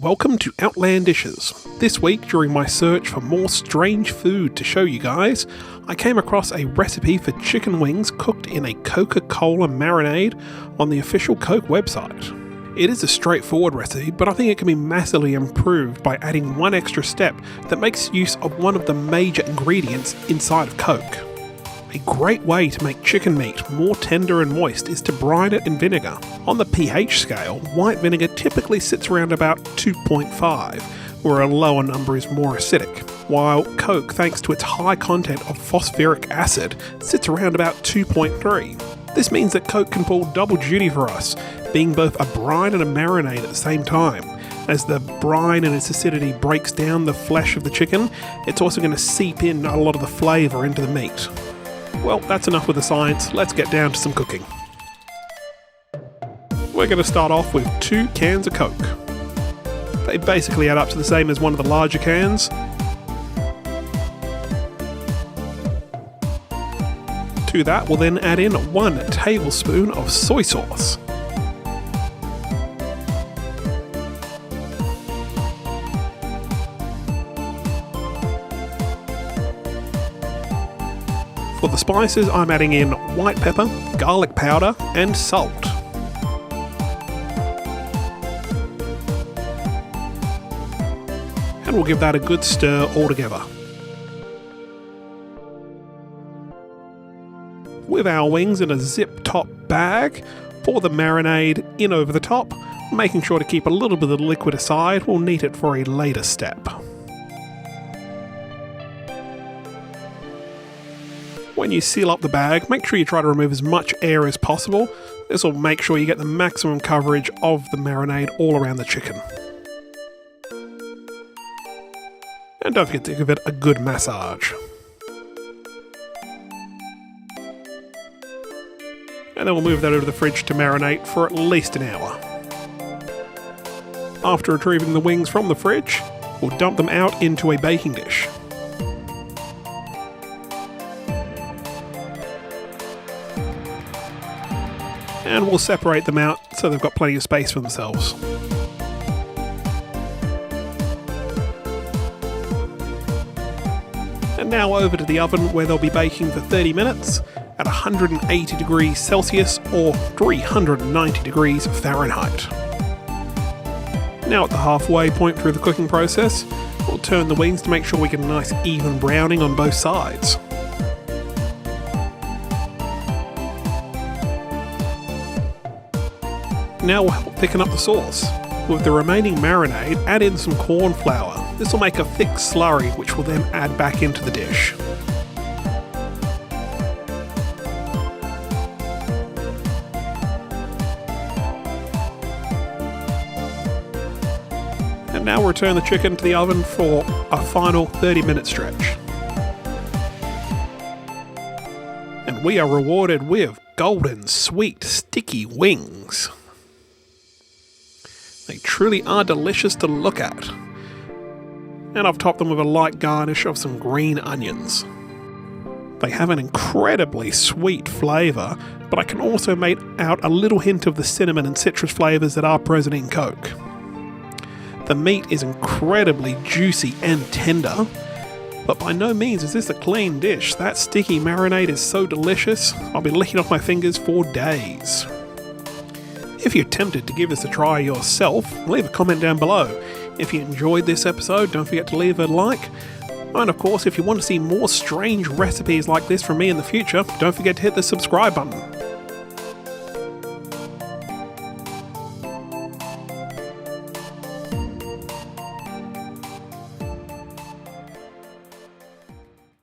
Welcome to OutlanDishes. This week, during my search for more strange food to show you guys, I came across a recipe for chicken wings cooked in a Coca Cola marinade on the official Coke website. It is a straightforward recipe, but I think it can be massively improved by adding one extra step that makes use of one of the major ingredients inside of Coke. A great way to make chicken meat more tender and moist is to brine it in vinegar. On the pH scale, white vinegar typically sits around about 2.5, where a lower number is more acidic, while Coke, thanks to its high content of phosphoric acid, sits around about 2.3. This means that Coke can pull double duty for us, being both a brine and a marinade at the same time. As the brine and its acidity breaks down the flesh of the chicken, it's also going to seep in a lot of the flavour into the meat. Well, that's enough with the science, let's get down to some cooking. We're going to start off with 2 cans of Coke. They basically add up to the same as one of the larger cans. To that, we'll then add in 1 tablespoon of soy sauce. For the spices, I'm adding in white pepper, garlic powder, and salt. And we'll give that a good stir all together. With our wings in a zip-top bag, pour the marinade in over the top, making sure to keep a little bit of the liquid aside. We'll need it for a later step. When you seal up the bag, make sure you try to remove as much air as possible. This will make sure you get the maximum coverage of the marinade all around the chicken. And don't forget to give it a good massage. And then we'll move that over to the fridge to marinate for at least an hour. After retrieving the wings from the fridge, we'll dump them out into a baking dish. And we'll separate them out so they've got plenty of space for themselves. And now over to the oven where they'll be baking for 30 minutes at 180 degrees Celsius or 390 degrees Fahrenheit. Now at the halfway point through the cooking process, we'll turn the wings to make sure we get a nice even browning on both sides. Now we'll help thicken up the sauce. With the remaining marinade, add in some corn flour. This will make a thick slurry which we'll then add back into the dish. And now we'll return the chicken to the oven for a final 30-minute stretch. And we are rewarded with golden, sweet, sticky wings. They truly are delicious to look at. And I've topped them with a light garnish of some green onions. They have an incredibly sweet flavour, but I can also make out a little hint of the cinnamon and citrus flavours that are present in Coke. The meat is incredibly juicy and tender, but by no means is this a clean dish. That sticky marinade is so delicious, I'll be licking off my fingers for days. If you're tempted to give this a try yourself, leave a comment down below. If you enjoyed this episode, don't forget to leave a like. And of course, if you want to see more strange recipes like this from me in the future, don't forget to hit the subscribe button.